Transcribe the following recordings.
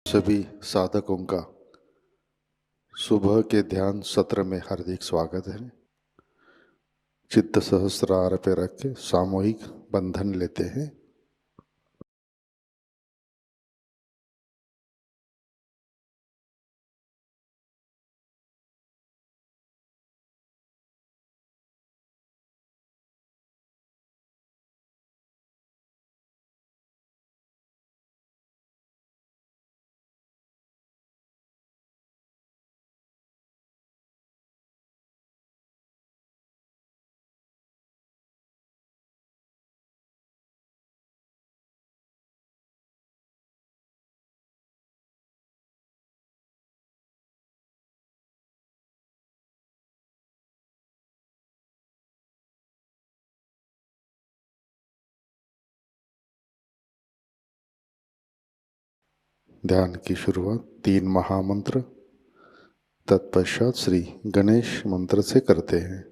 सभी साधकों का सुबह के ध्यान सत्र में हार्दिक स्वागत है। चित्त सहस्रार पे रख के सामूहिक बंधन लेते हैं। ध्यान की शुरुआत 3 महामंत्र तत्पश्चात श्री गणेश मंत्र से करते हैं।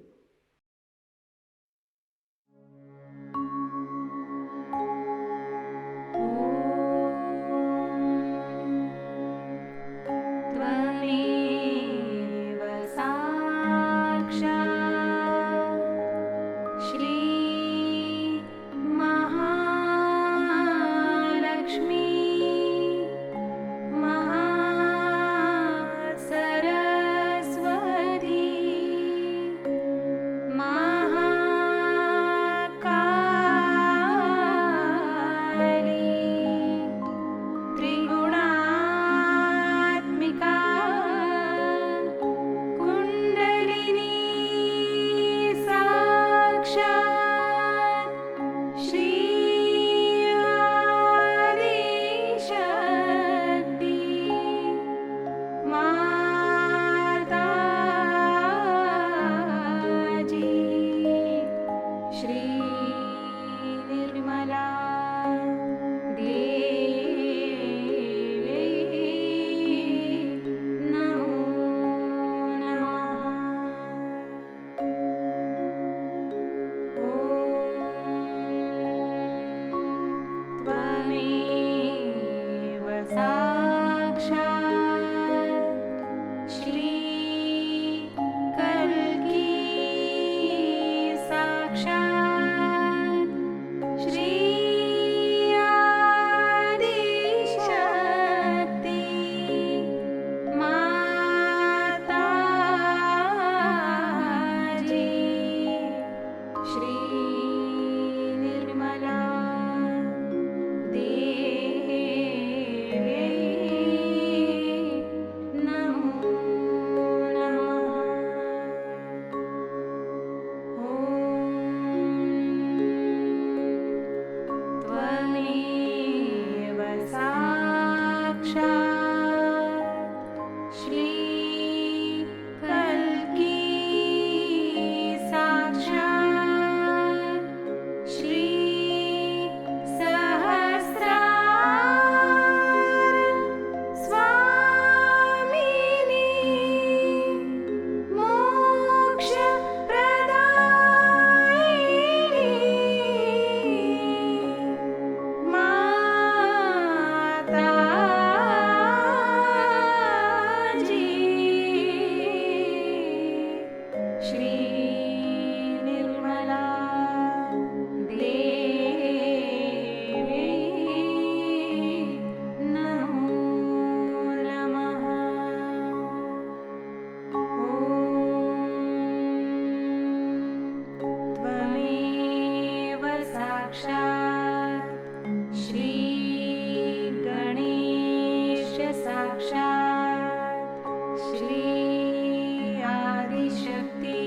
साक्षात् श्री आदिशक्ति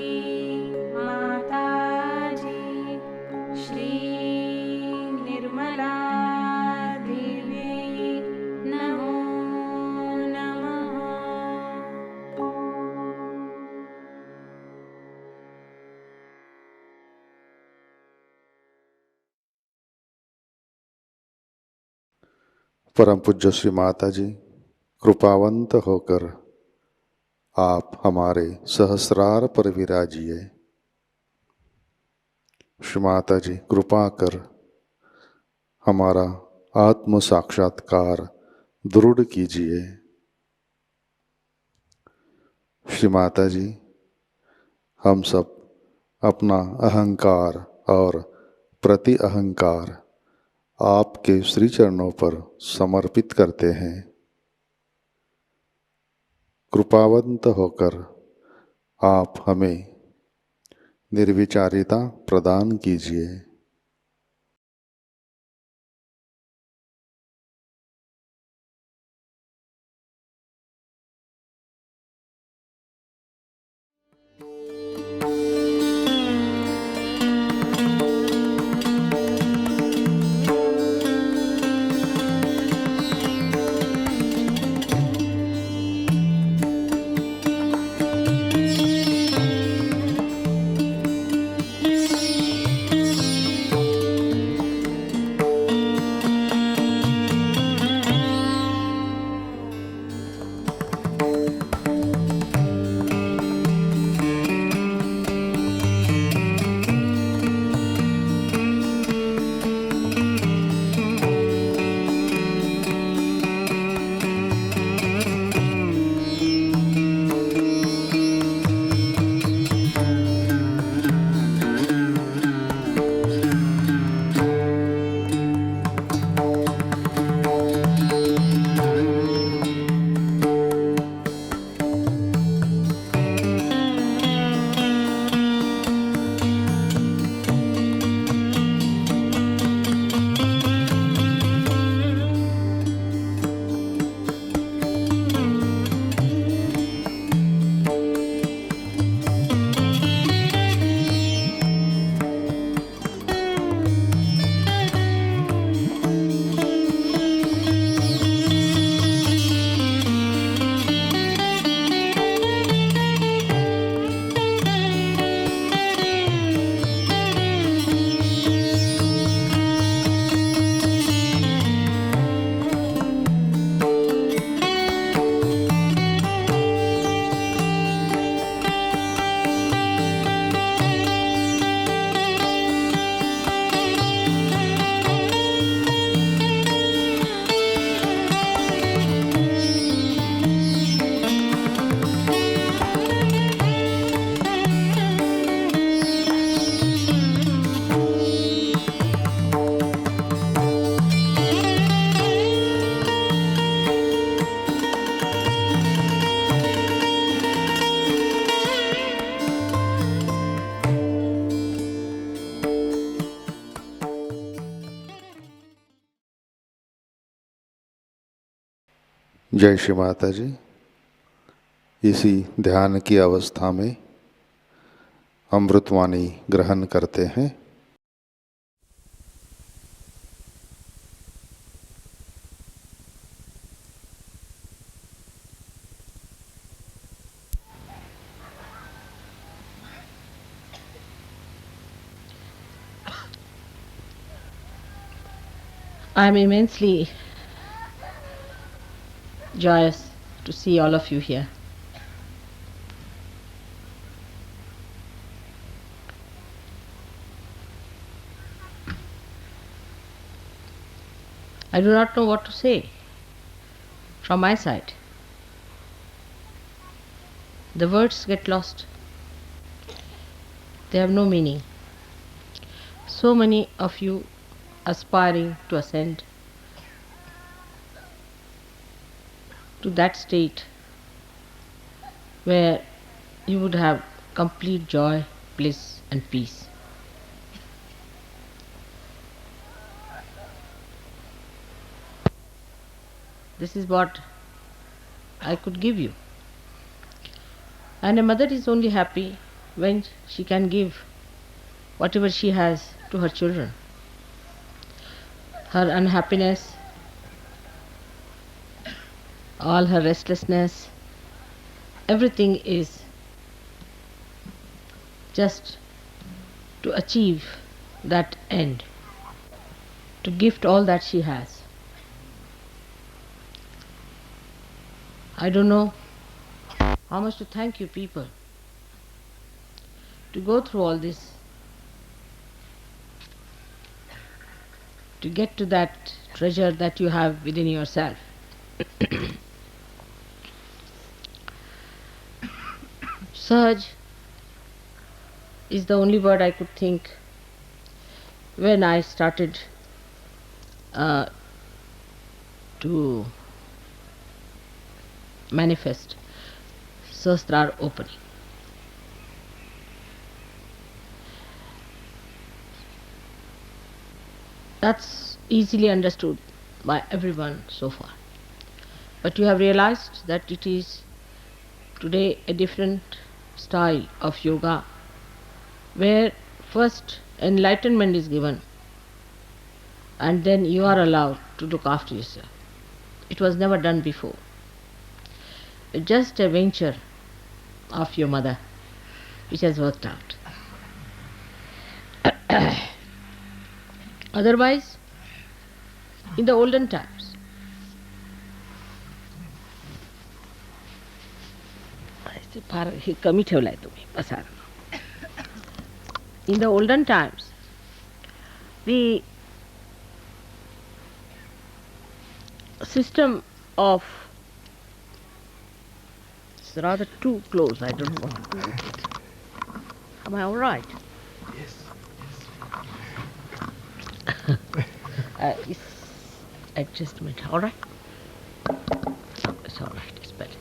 माताजी श्री निर्मला देवी नमो नमः। परम पूज्य श्री माता जी, कृपावंत होकर आप हमारे सहस्रार पर विराजिए। श्री माता जी, कृपा कर हमारा आत्म साक्षात्कार दृढ़ कीजिए। श्री माता जी, हम सब अपना अहंकार और प्रति अहंकार आपके श्री चरणों पर समर्पित करते हैं। कृपावंत होकर आप हमें निर्विचारिता प्रदान कीजिए। जय श्री माता जी। इसी ध्यान की अवस्था में अमृतवाणी ग्रहण करते हैं। I am immensely joyous to see all of you here. I do not know what to say from my side. The words get lost. They have no meaning. So many of you aspiring to ascend to that state where you would have complete joy, bliss and peace. This is what I could give you. And a mother is only happy when she can give whatever she has to her children. Her unhappiness, all her restlessness, everything is just to achieve that end, to gift all that she has. I don't know how much to thank you people to go through all this, to get to that treasure that you have within yourself. Sahaj is the only word I could think when I started uh, to manifest Sahasrar opening. That's easily understood by everyone so far. But you have realized that it is today a different style of yoga where first enlightenment is given and then you are allowed to look after yourself. It was never done before. It's just a venture of your mother which has worked out. Otherwise, in the olden times, फार हे कमी ठेवलाय तुम्ही पसार. In the olden times, the system of, it's rather too close, I don't want to. Am I all right? Yes. It's adjustment, all right? It's all right, it's better.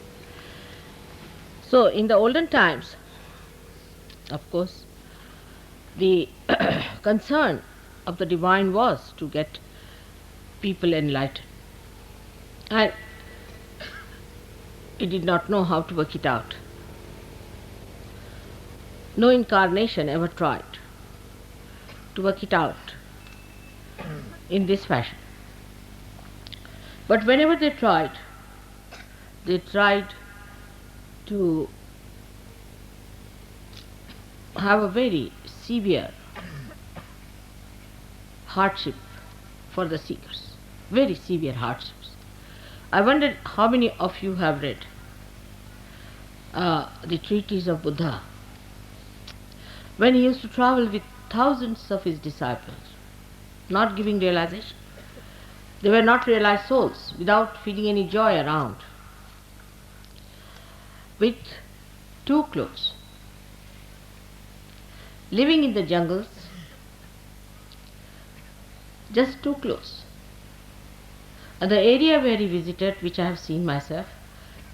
So, in the olden times, of course, the concern of the divine was to get people enlightened. And he did not know how to work it out. No incarnation ever tried to work it out in this fashion. But whenever they tried to have a very severe hardship for the seekers, very severe hardships. I wondered how many of you have read the treatise of Buddha when he used to travel with thousands of his disciples, not giving realization. They were not realized souls, without feeling any joy around, with two clothes, living in the jungles, just two clothes. And the area where he visited, which I have seen myself,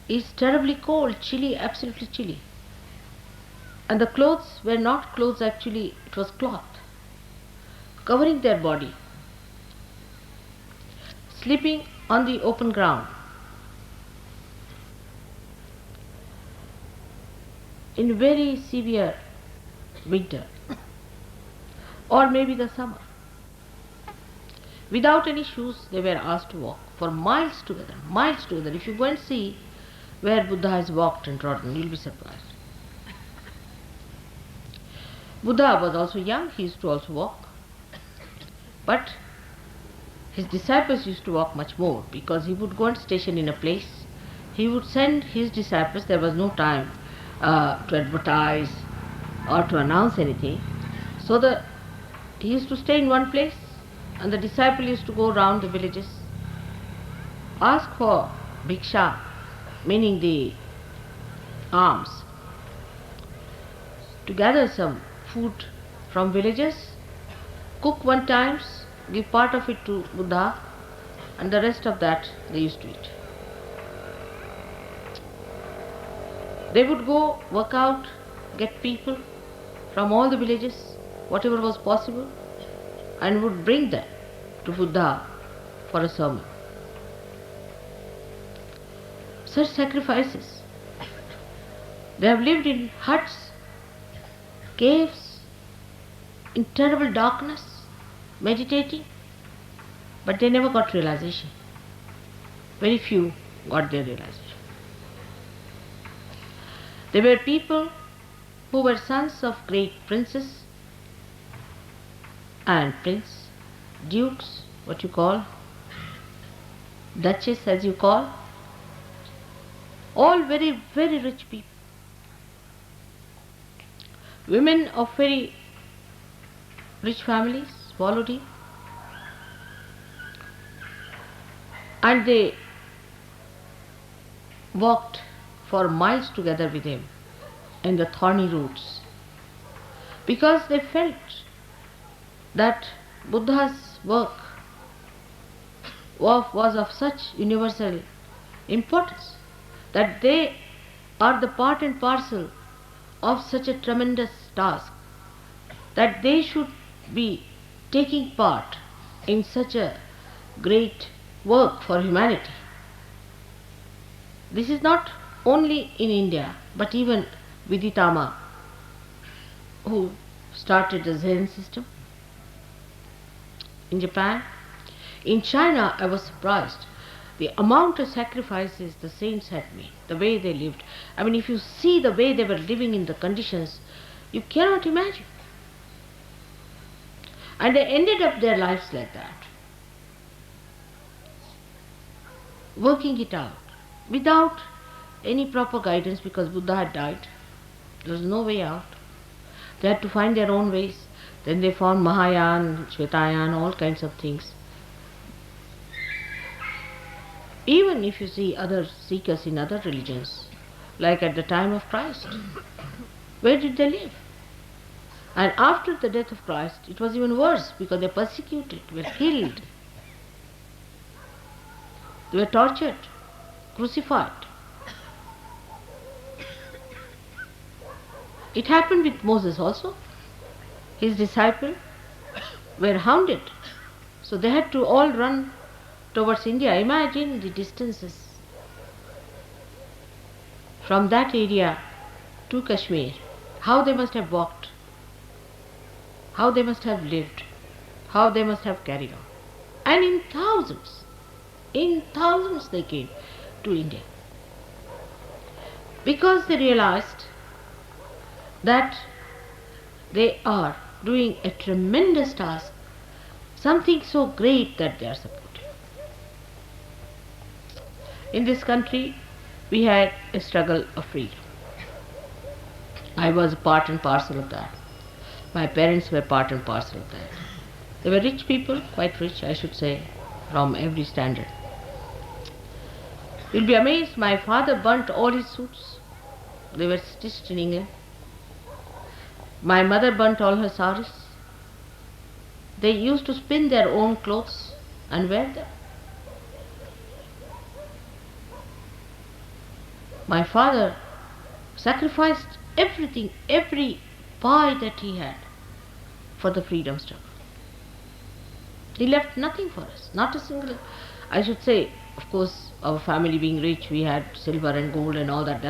is terribly cold, chilly, absolutely chilly. And the clothes were not clothes actually, it was cloth, covering their body, sleeping on the open ground. In very severe winter, or maybe the summer. Without any shoes, they were asked to walk for miles together, miles together. If you go and see where Buddha has walked and trodden, you'll be surprised. Buddha was also young, he used to also walk. But his disciples used to walk much more, because he would go and station in a place. He would send his disciples, there was no time to advertise or to announce anything. So he used to stay in one place, and the disciple used to go around the villages, ask for bhiksha, meaning the alms, to gather some food from villages, cook one times, give part of it to Buddha, and the rest of that they used to eat. They would go work out, get people from all the villages, whatever was possible, and would bring them to Buddha for a sermon. such sacrifices. They have lived in huts, caves, in terrible darkness, meditating, but they never got realization. Very few got their realization. They were people who were sons of great princes and prince, dukes, what you call, duchess as you call, all very, very rich people. Women of very rich families followed him, and they walked for miles together with him in the thorny routes, because they felt that Buddha's work was of such universal importance, that they are the part and parcel of such a tremendous task, that they should be taking part in such a great work for humanity. This is not only in India, but even Viditama, who started the Zen system in Japan. In China, I was surprised the amount of sacrifices the saints had made, the way they lived. I mean, if you see the way they were living in the conditions, you cannot imagine. And they ended up their lives like that, working it out without any proper guidance, because Buddha had died. There was no way out. They had to find their own ways. Then they found Mahayana, Shvetayana, all kinds of things. Even if you see other seekers in other religions, like at the time of Christ, where did they live? And after the death of Christ, it was even worse, because they were persecuted, were killed, they were tortured, crucified. It happened with Moses also. His disciples were hounded, so they had to all run towards India. Imagine the distances from that area to Kashmir, how they must have walked, how they must have lived, how they must have carried on. And in thousands they came to India, because they realized that they are doing a tremendous task, something so great that they are supporting. In this country, we had a struggle of freedom. I was part and parcel of that. My parents were part and parcel of that. They were rich people, quite rich, I should say, from every standard. You'll be amazed, my father burnt all his suits. They were stitched in England. My mother burnt all her saris. They used to spin their own clothes and wear them. My father sacrificed everything, every pie that he had, for the freedom struggle. He left nothing for us, not a single. I should say, of course, our family being rich, we had silver and gold and all that.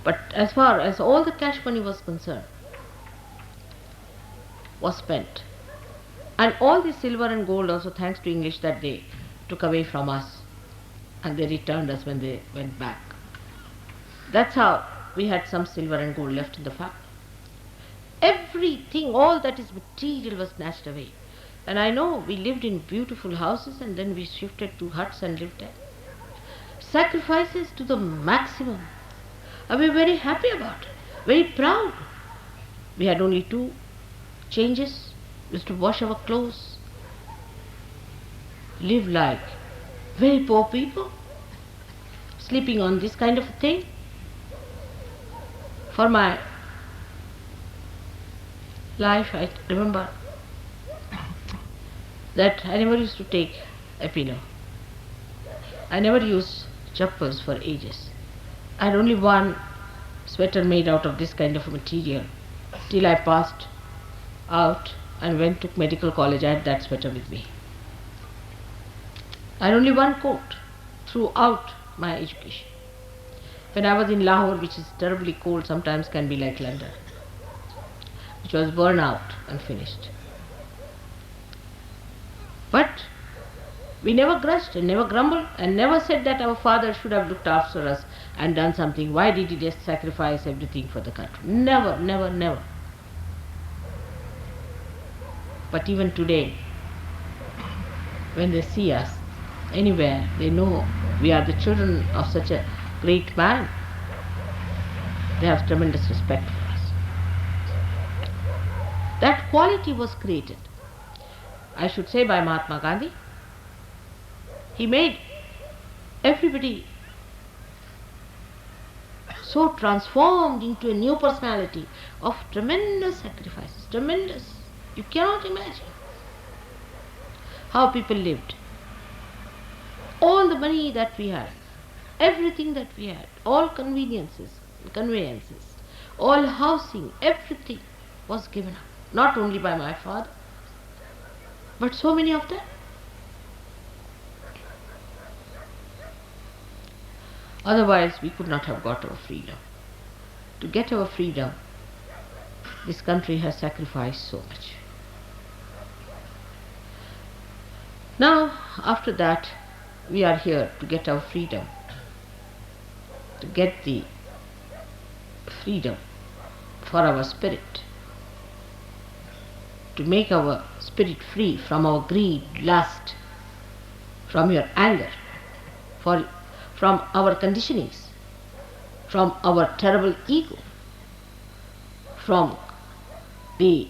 But as far as all the cash money was concerned, was spent. And all the silver and gold also, thanks to English, that they took away from us, and they returned us when they went back. That's how we had some silver and gold left in the family. Everything, all that is material, was snatched away. And I know we lived in beautiful houses, and then we shifted to huts and lived there. Sacrifices to the maximum. And we were very happy about it, very proud. We had only 2 changes. We used to wash our clothes, live like very poor people, sleeping on this kind of a thing. For my life, I remember that I never used to take a pillow. I never used chappals for ages. I had only one sweater made out of this kind of material till I passed out and went to medical college. I had that sweater with me. I had only one coat throughout my education. When I was in Lahore, which is terribly cold, sometimes can be like London, which was burned out and finished. But we never grudged and never grumbled and never said that our father should have looked after us and done something. Why did he just sacrifice everything for the country? Never, never, never. But even today, when they see us anywhere, they know we are the children of such a great man. They have tremendous respect for us. That quality was created, I should say, by Mahatma Gandhi. He made everybody so transformed into a new personality of tremendous sacrifices, tremendous. You cannot imagine how people lived. All the money that we had, everything that we had, all conveniences, conveyances, all housing, everything was given up. Not only by my father, but so many of them. Otherwise, we could not have got our freedom. To get our freedom, this country has sacrificed so much. Now, after that, we are here to get our freedom, to get the freedom for our spirit, to make our spirit free from our greed, lust, from your anger, from our conditionings, from our terrible ego, from the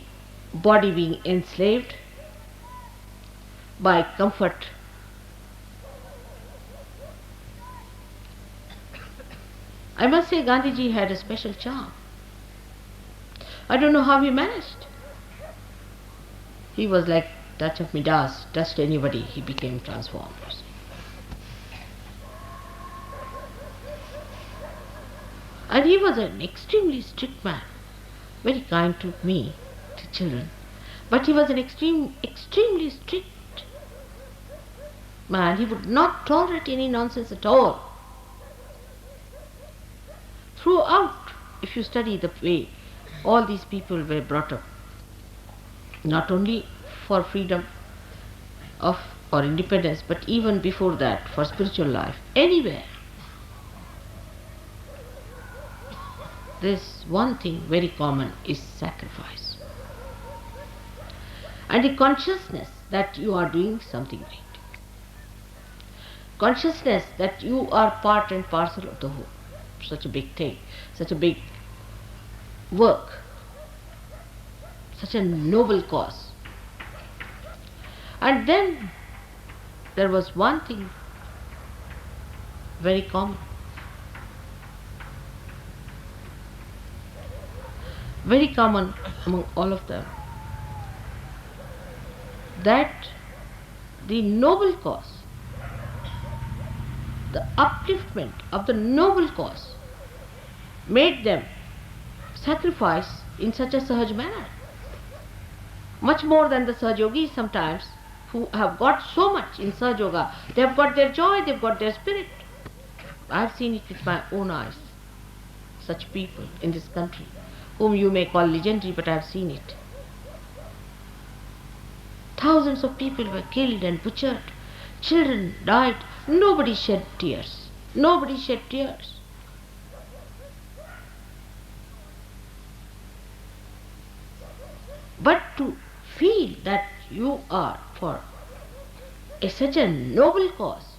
body being enslaved by comfort. I must say Gandhiji had a special charm. I don't know how he managed. He was like touch of Midas, touched anybody, he became transformed. And he was an extremely strict man, very kind to me, to children. But he was an extremely strict man. He would not tolerate any nonsense at all. Throughout, if you study the way all these people were brought up, not only for freedom of or independence, but even before that, for spiritual life, anywhere, this one thing very common is sacrifice. And the consciousness that you are doing something right. Consciousness that you are part and parcel of the whole. Such a big thing, such a big work, such a noble cause. And then there was one thing very common. Very common among all of them, that the noble cause, the upliftment of the noble cause, made them sacrifice in such a Sahaj manner. Much more than the Sahajogis sometimes, who have got so much in Sahajayoga. They have got their joy, they have got their spirit. I have seen it with my own eyes. Such people in this country, whom you may call legendary, but I have seen it. Thousands of people were killed and butchered. Children died. Nobody shed tears. Nobody shed tears. But to feel that you are for such a noble cause,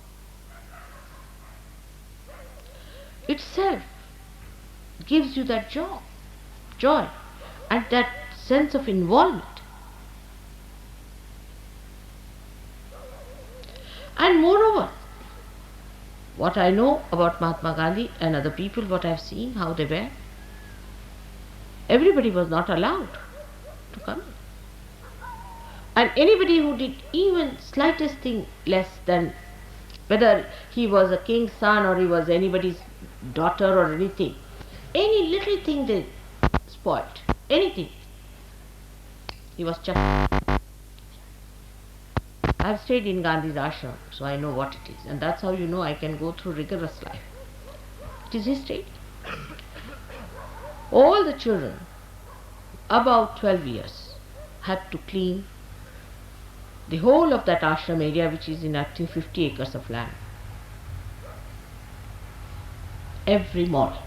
itself gives you that joy and that sense of involvement. And moreover, what I know about Mahatma Gandhi and other people, what I have seen, how they were, everybody was not allowed to come in. And anybody who did even slightest thing less than, whether he was a king's son or he was anybody's daughter or anything, any little thing they spoiled, anything, he was chucked. I have stayed in Gandhi's ashram, so I know what it is. And that's how you know I can go through rigorous life. It is history. All the children about 12 years had to clean the whole of that ashram area, which is in actually 50 acres of land, every morning.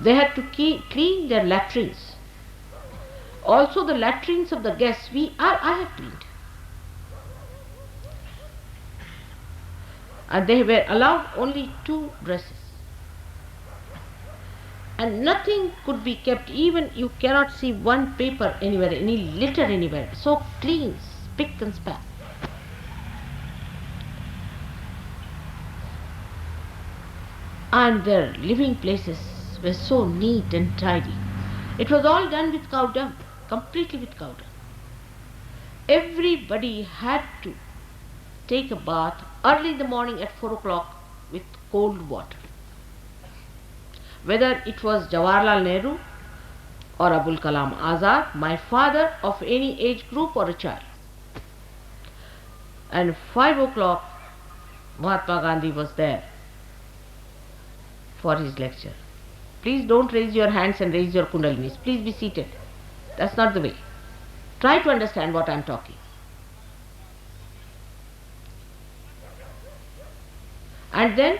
They had to clean their latrines. Also the latrines of the guests, I have cleaned. And they were allowed only 2 dresses. And nothing could be kept, even you cannot see one paper anywhere, any litter anywhere. So clean, spick and span. And their living places were so neat and tidy. It was all done with cow dung, completely with cow dung. Everybody had to take a bath early in the morning at 4 o'clock with cold water. Whether it was Jawaharlal Nehru or Abul Kalam Azad, my father, of any age group or a child. And 5 o'clock, Mahatma Gandhi was there for his lecture. Please don't raise your hands and raise your kundalinis. Please be seated. That's not the way. Try to understand what I am talking. And then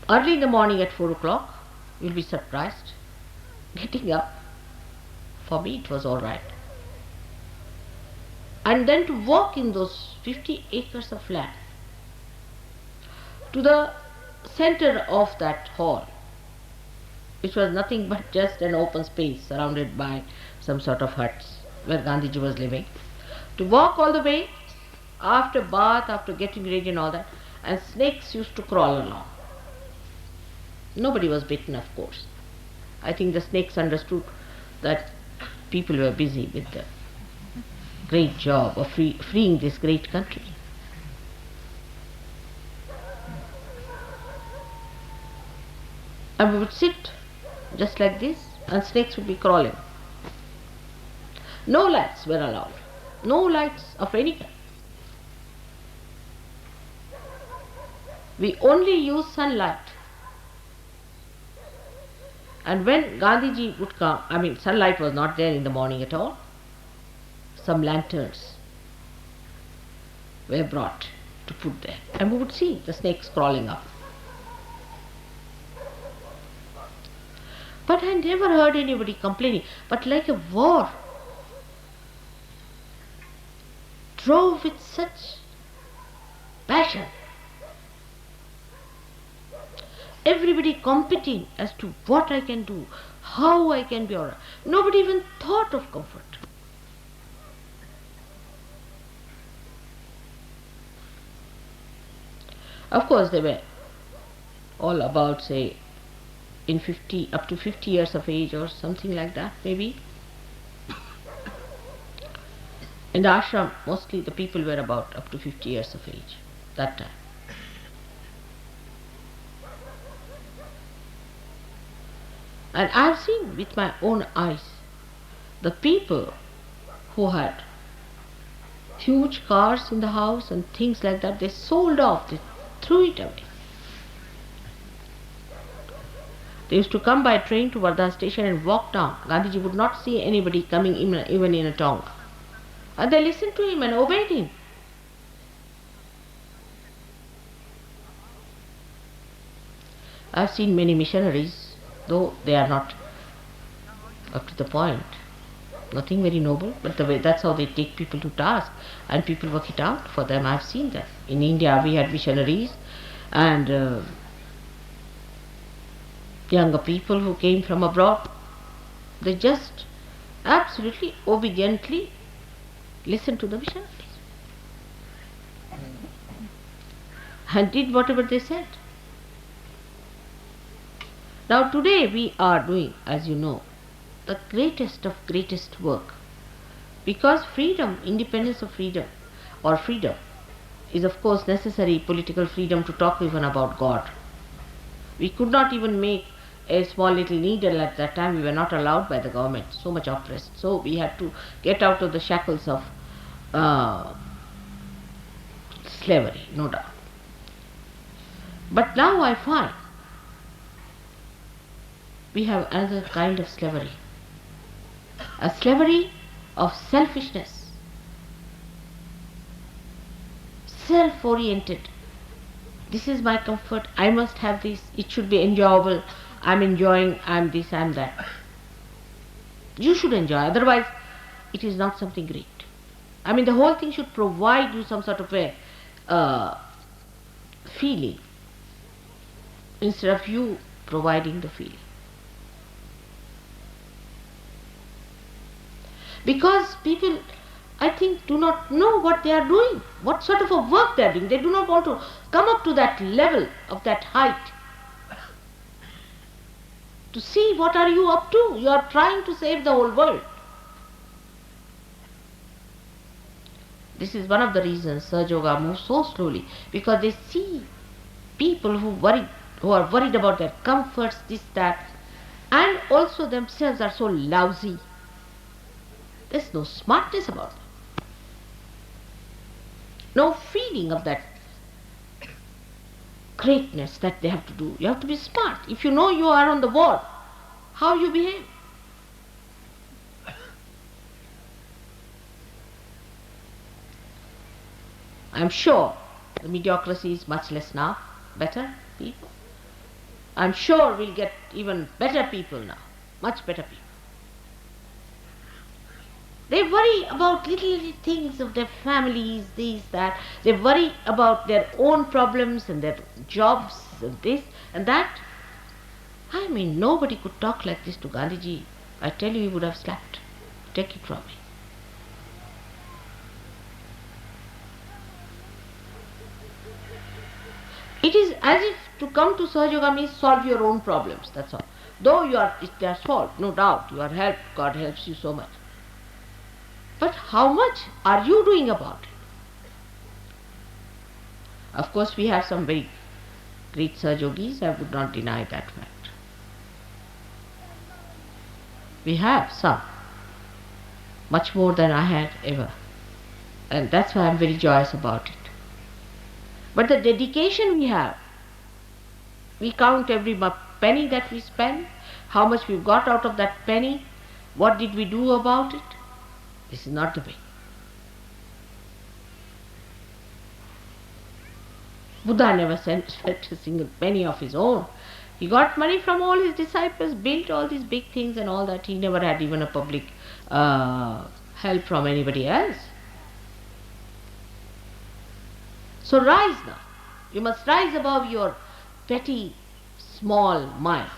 early in the morning at 4 o'clock, you'll be surprised. Getting up, for me it was all right. And then to walk in those 50 acres of land to the center of that hall, which was nothing but just an open space surrounded by some sort of huts where Gandhiji was living. To walk all the way, after bath, after getting ready and all that, and snakes used to crawl along. Nobody was bitten, of course. I think the snakes understood that people were busy with the great job of freeing this great country. And we would sit just like this, and snakes would be crawling. No lights were allowed. No lights of any kind. We only used sunlight. And when Gandhiji would come, sunlight was not there in the morning at all. Some lanterns were brought to put there, and we would see the snakes crawling up. But I never heard anybody complaining. But like a war, drove with such passion. Everybody competing as to what I can do, how I can be alright. Nobody even thought of comfort. Of course, they were all about, say, up to 50 years of age or something like that, maybe. In the ashram, mostly the people were about up to 50 years of age that time. And I have seen with my own eyes the people who had huge cars in the house and things like that, they sold off, they threw it away. They used to come by train to Wardha station and walk down. Gandhiji would not see anybody coming even in a tonga. And they listened to him and obeyed him. I have seen many missionaries, though they are not up to the point, nothing very noble, but that's how they take people to task, and people work it out for them. I have seen that. In India we had missionaries and younger people who came from abroad. They just absolutely obediently listened to the missionaries and did whatever they said. Now today we are doing, as you know, the greatest of greatest work, because freedom, independence of freedom, or freedom, is of course necessary, political freedom to talk even about God. We could not even make a small little needle at that time. We were not allowed by the government, so much oppressed. So we had to get out of the shackles of slavery, no doubt. But now I find we have another kind of slavery, a slavery of selfishness, self-oriented. This is my comfort, I must have this, it should be enjoyable, I'm enjoying, I'm this, I'm that. You should enjoy, otherwise it is not something great. I mean, the whole thing should provide you some sort of a feeling instead of you providing the feeling. Because people, I think, do not know what they are doing, what sort of a work they are doing. They do not want to come up to that level of that height to see what are you up to. You are trying to save the whole world. This is one of the reasons Sahajayoga moves so slowly, because they see people who are worried about their comforts, this, that, and also themselves are so lousy. There's no smartness about them. No feeling of that greatness that they have to do. You have to be smart. If you know you are on the board, how you behave. I'm sure the mediocrity is much less now, better people. I'm sure we'll get even better people now, much better people. They worry about little things of their families, this, that. They worry about their own problems and their jobs and this and that. I mean, nobody could talk like this to Gandhiji. I tell you, he would have slapped. Take it from me. It is as if to come to Sahajayoga means solve your own problems, that's all. Though they are solved, no doubt, you are helped, God helps you so much. But how much are you doing about it? Of course, we have some very great Sahajogis, I would not deny that fact. We have some, much more than I had ever. And that's why I'm very joyous about it. But the dedication we have, we count every penny that we spend, how much we've got out of that penny, what did we do about it? This is not the way. Buddha never spent a single penny of his own. He got money from all his disciples, built all these big things and all that. He never had even a public help from anybody else. So rise now. You must rise above your petty, small mind.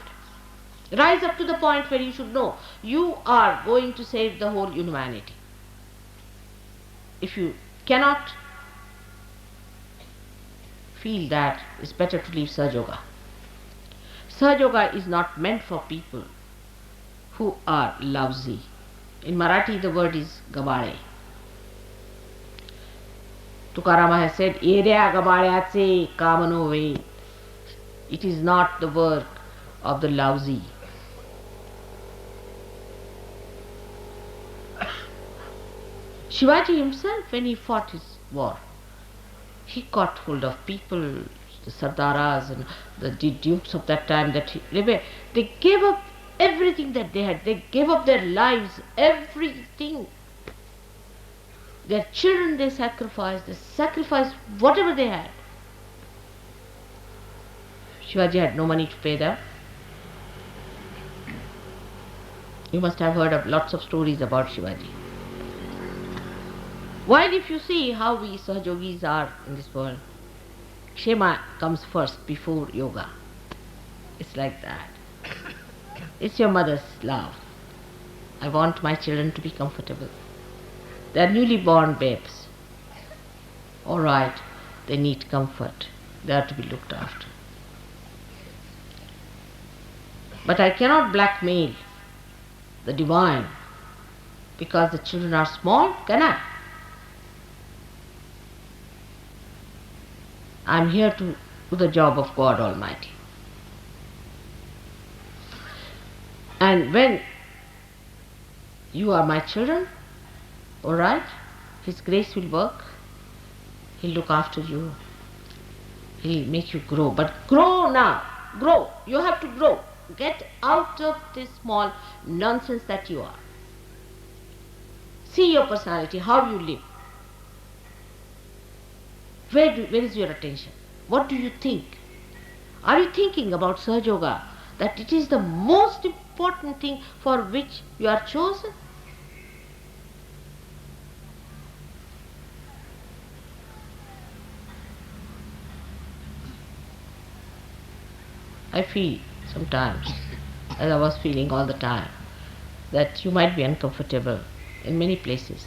Rise up to the point where you should know you are going to save the whole humanity. If you cannot feel that, it's better to leave Sahajayoga. Sahajayoga is not meant for people who are lousy. In Marathi the word is gabale. Tukarama has said, Erea gabalyatse kamano ve. It is not the work of the lousy. Shivaji himself, when he fought his war, he caught hold of people, the Sardaras and the dukes of that time, they gave up everything that they had. They gave up their lives, everything. Their children they sacrificed whatever they had. Shivaji had no money to pay them. You must have heard of lots of stories about Shivaji. While if you see how we Sahajogis are in this world, Kshema comes first before yoga. It's like that. It's your mother's love. I want my children to be comfortable. They are newly born babes. All right, they need comfort. They are to be looked after. But I cannot blackmail the divine because the children are small, can I? I am here to do the job of God Almighty. And when you are my children, all right, His grace will work. He'll look after you. He'll make you grow. But grow now. Grow. You have to grow. Get out of this small nonsense that you are. See your personality, how you live. Where is your attention? What do you think? Are you thinking about Sahajayoga, that it is the most important thing for which you are chosen? I feel sometimes, as I was feeling all the time, that you might be uncomfortable in many places.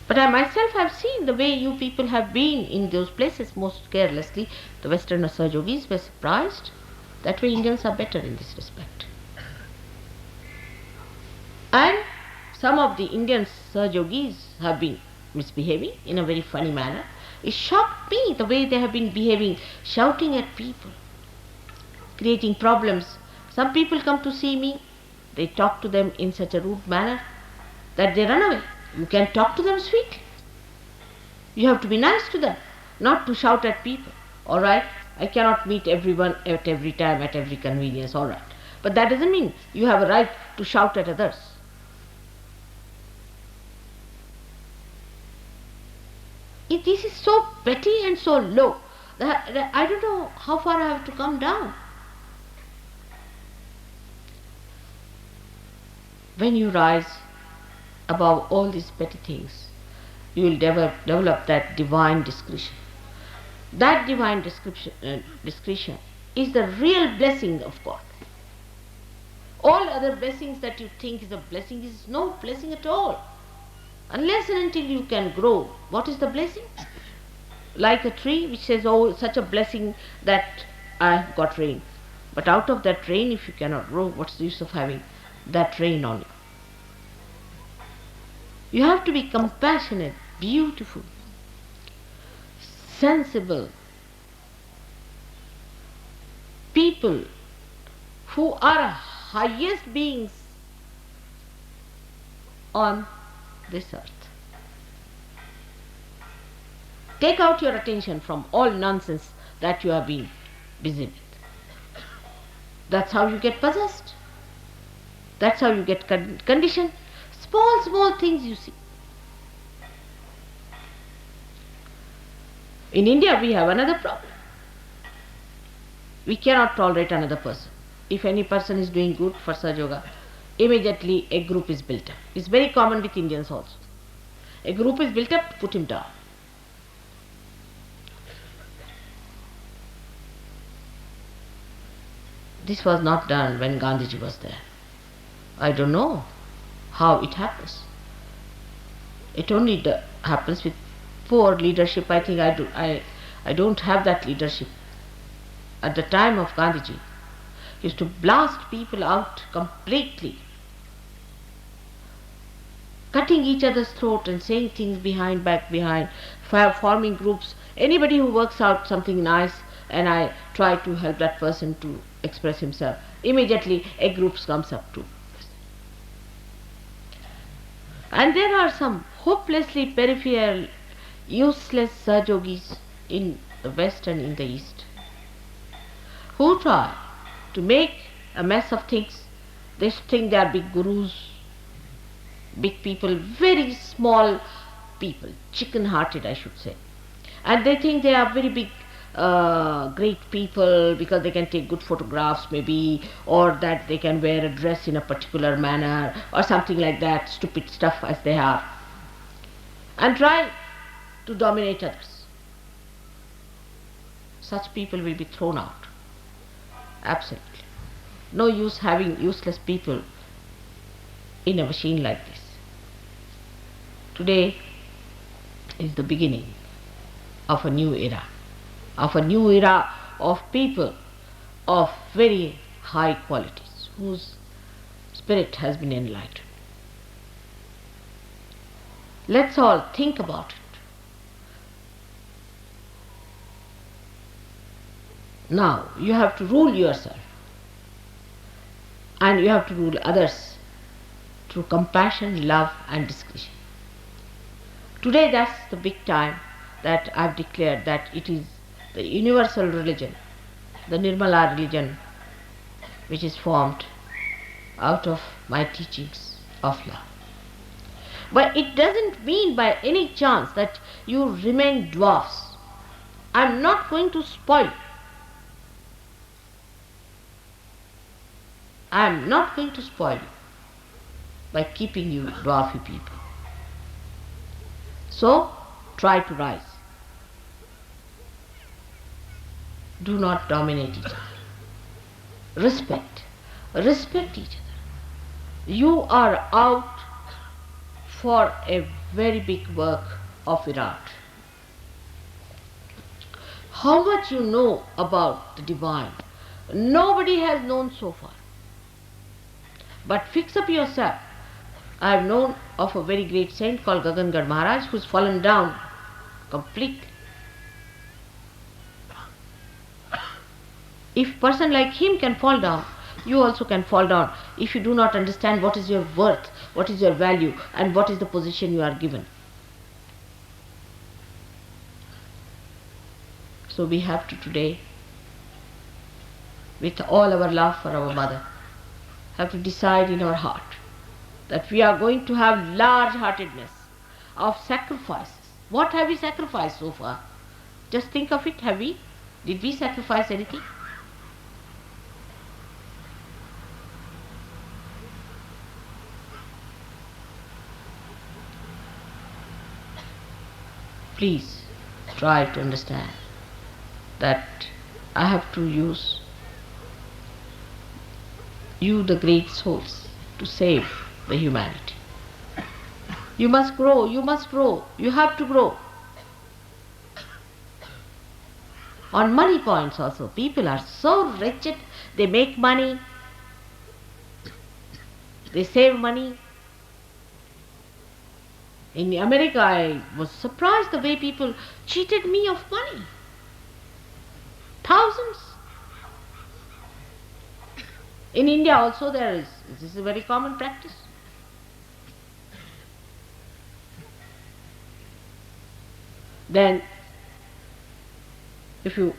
But I myself have seen the way you people have been in those places most carelessly. The Western Sahajogis were surprised. That way Indians are better in this respect. And some of the Indian Sahajogis have been misbehaving in a very funny manner. It shocked me the way they have been behaving, shouting at people, creating problems. Some people come to see me, they talk to them in such a rude manner that they run away. You can talk to them sweetly. You have to be nice to them, not to shout at people. All right, I cannot meet everyone at every time, at every convenience, all right. But that doesn't mean you have a right to shout at others. This is so petty and so low that I don't know how far I have to come down. When you rise above all these petty things, you will develop that divine discretion. That divine discretion is the real blessing of God. All other blessings that you think is a blessing is no blessing at all. Unless and until you can grow, what is the blessing? Like a tree which says, oh, such a blessing that I have got rain. But out of that rain, if you cannot grow, what's the use of having that rain on you? You have to be compassionate, beautiful, sensible people who are highest beings on this earth. Take out your attention from all nonsense that you have been busy with. That's how you get possessed. That's how you get conditioned. Small things you see. In India we have another problem. We cannot tolerate another person. If any person is doing good for Sahajayoga, immediately a group is built up. It's very common with Indians also. A group is built up to put him down. This was not done when Gandhiji was there. I don't know how it happens. It only happens with poor leadership. I think I don't have that leadership. At the time of Gandhiji, he used to blast people out completely, cutting each other's throat and saying things back behind, forming groups. Anybody who works out something nice and I try to help that person to express himself, immediately a group comes up too. And there are some hopelessly peripheral, useless Sahajogis in the West and in the East who try to make a mess of things. They think they are big gurus, big people, very small people, chicken-hearted I should say. And they think they are very big, great people because they can take good photographs maybe, or that they can wear a dress in a particular manner or something like that, stupid stuff as they are, and try to dominate others. Such people will be thrown out. Absolutely. No use having useless people in a machine like this. Today is the beginning of a new era, of people of very high qualities, whose spirit has been enlightened. Let's all think about it. Now you have to rule yourself and you have to rule others through compassion, love and discretion. Today that's the big time that I've declared that it is the universal religion, the Nirmala religion, which is formed out of my teachings of love. But it doesn't mean by any chance that you remain dwarfs. I'm not going to spoil. I'm not going to spoil you by keeping you dwarfy people. So, try to rise. Do not dominate each other. Respect. Respect each other. You are out for a very big work of Virat. How much you know about the divine, nobody has known so far. But fix up yourself. I have known of a very great saint called Gagangad Maharaj who's fallen down completely. If a person like him can fall down, you also can fall down if you do not understand what is your worth, what is your value, and what is the position you are given. So we have to today, with all our love for our mother, have to decide in our heart that we are going to have large-heartedness of sacrifices. What have we sacrificed so far? Just think of it, have we? Did we sacrifice anything? Please try to understand that I have to use you, the great souls, to save the humanity. You must grow, you have to grow. On money points also, people are so wretched, they make money, they save money. In America, I was surprised the way people cheated me of money. Thousands. In India also this is a very common practice. Then, if you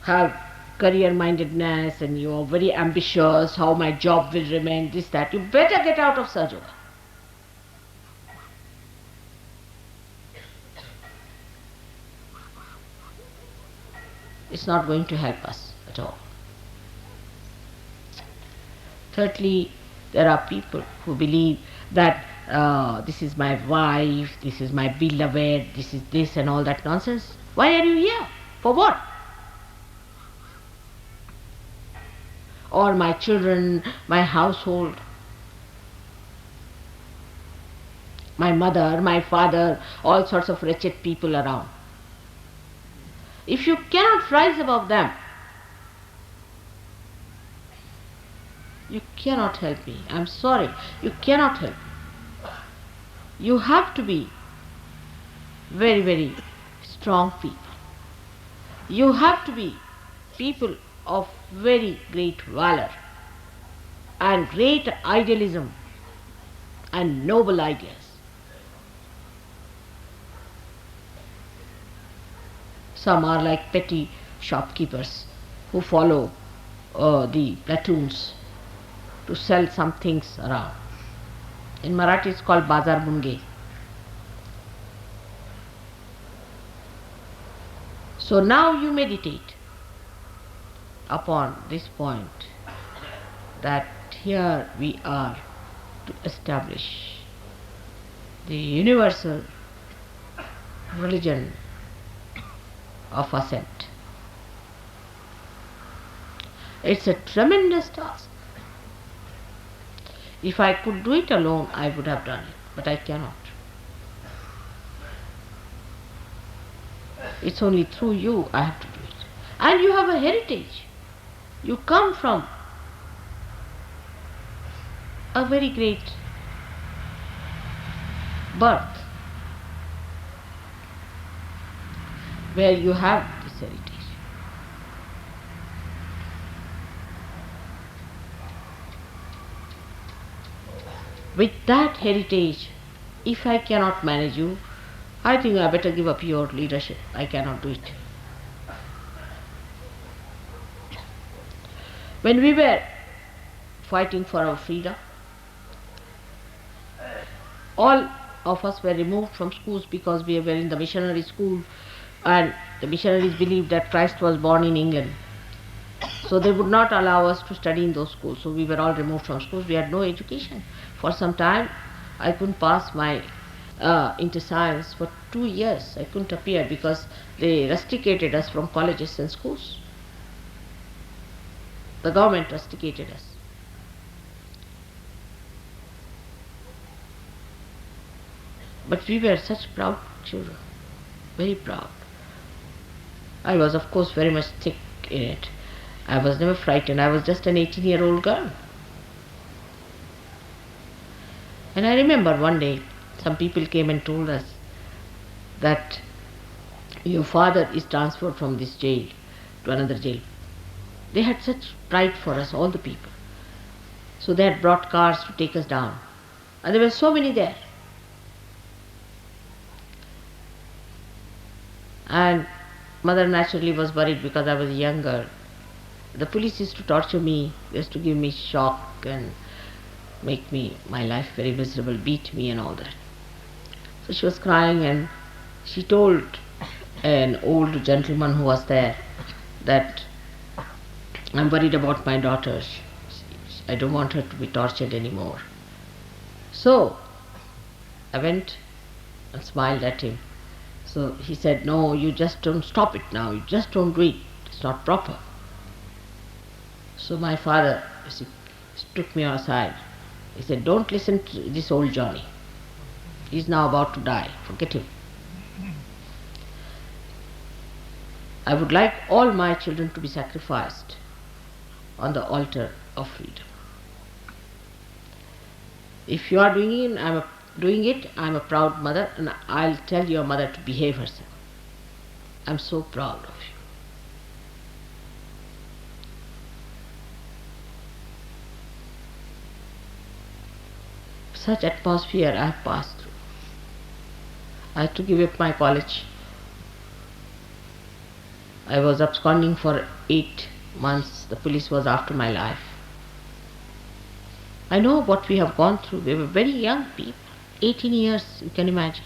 have career-mindedness and you are very ambitious, how my job will remain, this, that, you better get out of Sahaja Yoga. It's not going to help us at all. Thirdly, there are people who believe that this is my wife, this is my beloved, this is this and all that nonsense. Why are you here? For what? Or my children, my household, my mother, my father, all sorts of wretched people around. If you cannot rise above them, you cannot help me. I'm sorry, you cannot help me. You have to be very, very strong people. You have to be people of very great valor and great idealism and noble ideas. Some are like petty shopkeepers who follow the platoons to sell some things around. In Marathi it's called Bazar Bunge. So now you meditate upon this point that here we are to establish the universal religion of ascent. It's a tremendous task. If I could do it alone, I would have done it, but I cannot. It's only through you I have to do it. And you have a heritage. You come from a very great birth where you have this heritage. With that heritage, if I cannot manage you, I think I better give up your leadership. I cannot do it. When we were fighting for our freedom, all of us were removed from schools because we were in the missionary school, and the missionaries believed that Christ was born in England. So they would not allow us to study in those schools. So we were all removed from schools. We had no education. For some time, I couldn't pass my inter science for 2 years. I couldn't appear because they rusticated us from colleges and schools. The government rusticated us. But we were such proud children, very proud. I was, of course, very much thick in it. I was never frightened. I was just an 18-year-old girl. And I remember one day, some people came and told us that your father is transferred from this jail to another jail. They had such pride for us, all the people. So they had brought cars to take us down. And there were so many there. And mother naturally was worried because I was a young girl. The police used to torture me, used to give me shock and make my life very miserable, beat me and all that. So she was crying and she told an old gentleman who was there that I'm worried about my daughter. I don't want her to be tortured anymore. So I went and smiled at him. So he said, no, you just don't stop it now. You just don't do it. It's not proper. So my father took me aside. He said, don't listen to this old Johnny. He's now about to die. Forget him. I would like all my children to be sacrificed on the altar of freedom. If you are doing it, I'm a proud mother, and I'll tell your mother to behave herself. I'm so proud of you. Such atmosphere I have passed through. I had to give up my college. I was absconding for 8 months. The police was after my life. I know what we have gone through. We were very young people. 18 years, you can imagine.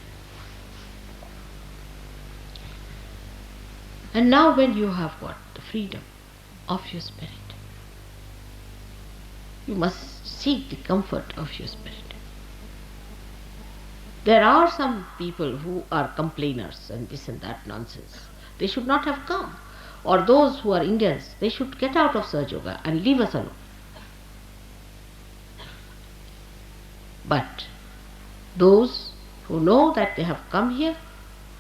And now when you have got the freedom of your spirit, you must seek the comfort of your spirit. There are some people who are complainers and this and that nonsense. They should not have come. Or those who are Indians, they should get out of Sahajayoga and leave us alone. But those who know that they have come here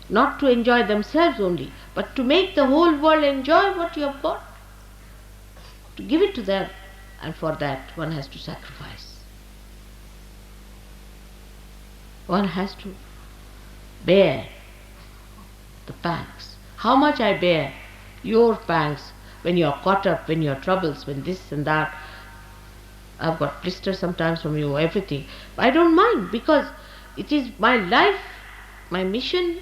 not to enjoy themselves only, but to make the whole world enjoy what you have got, to give it to them, and for that one has to sacrifice. One has to bear the pangs. How much I bear your pangs when you are caught up, when your troubles, when this and that. I've got blisters sometimes from you, everything. I don't mind because it is my life, my mission,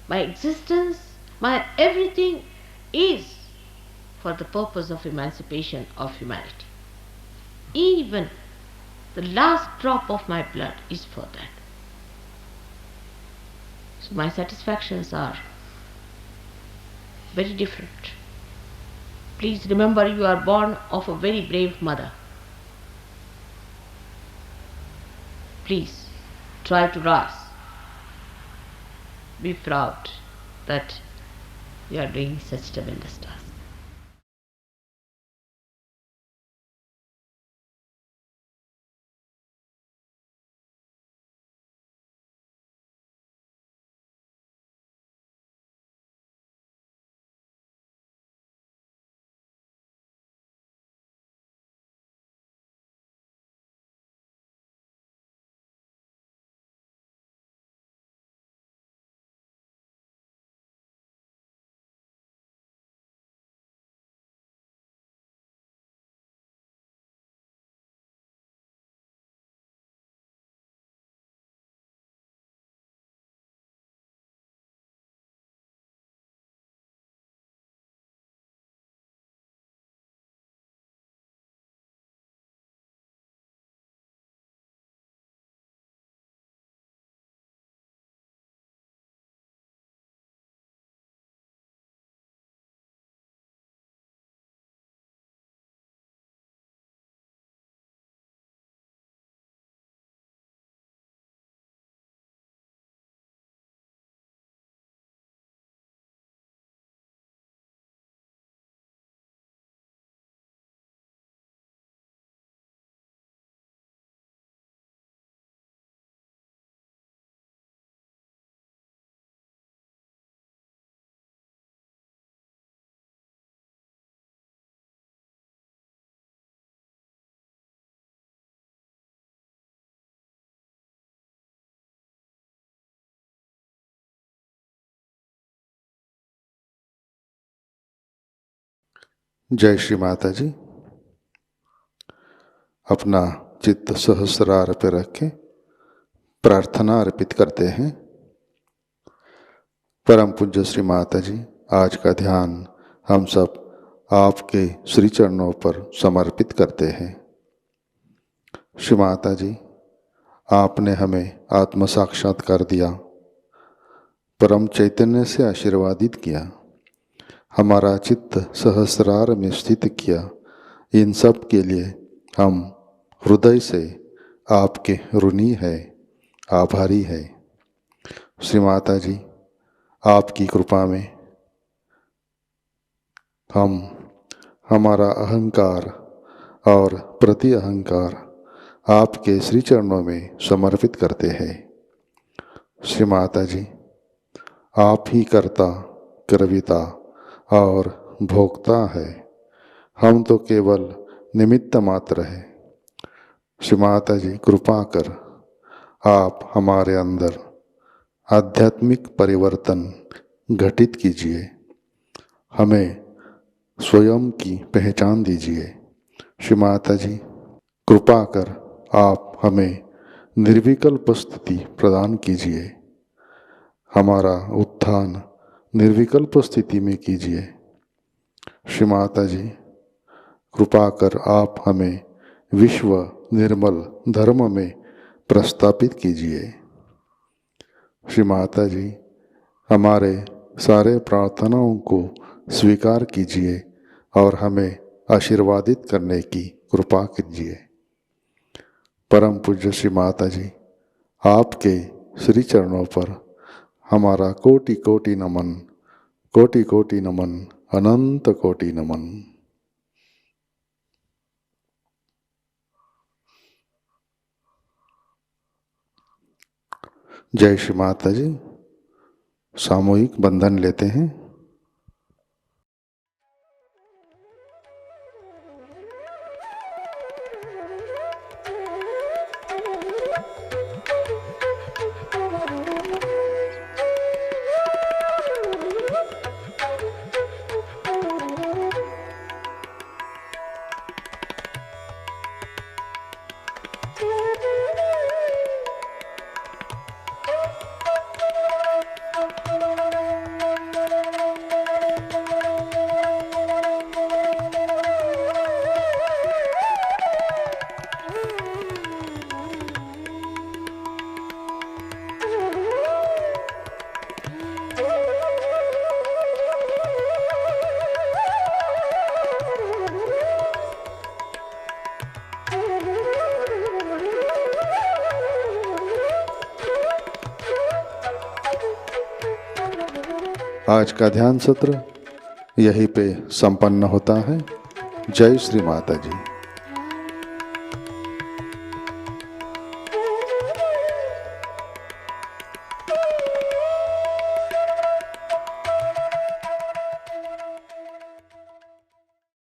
my existence, my everything is for the purpose of emancipation of humanity. Even the last drop of my blood is for that. So my satisfactions are very different. Please remember, you are born of a very brave mother. Please try to rise. Be proud that you are doing such tremendous task. जय श्री माता जी। अपना चित्त सहस्रार पे रखें, प्रार्थना अर्पित करते हैं। परम पूज्य श्री माता जी, आज का ध्यान हम सब आपके श्री चरणों पर समर्पित करते हैं। श्री माता जी, आपने हमें आत्म साक्षात्कार दिया, परम चैतन्य से आशीर्वादित किया, हमारा चित्त सहस्रार में स्थित किया। इन सब के लिए हम हृदय से आपके ऋणी है, आभारी है। श्री माता जी, आपकी कृपा में हम हमारा अहंकार और प्रति अहंकार आपके श्री चरणों में समर्पित करते हैं। श्री माता जी, आप ही कर्ता, कर्विता और भोक्ता है, हम तो केवल निमित्त मात्र है। श्री माता जी, कृपा कर आप हमारे अंदर आध्यात्मिक परिवर्तन घटित कीजिए, हमें स्वयं की पहचान दीजिए। श्री माता जी, कृपा कर आप हमें निर्विकल्प स्थिति प्रदान कीजिए, हमारा उत्थान निर्विकल्प स्थिति में कीजिए। श्री माता जी, कृपा कर आप हमें विश्व निर्मल धर्म में प्रस्थापित कीजिए। श्री माता जी, हमारे सारे प्रार्थनाओं को स्वीकार कीजिए और हमें आशीर्वादित करने की कृपा कीजिए। परम पूज्य श्री माता जी, आपके श्री चरणों पर हमारा कोटि कोटि नमन, कोटि कोटि नमन, अनंत कोटि नमन। जय श्री माता जी। सामूहिक बंधन लेते हैं। आज का ध्यान सत्र यहीं पे संपन्न होता है। जय श्री माता जी।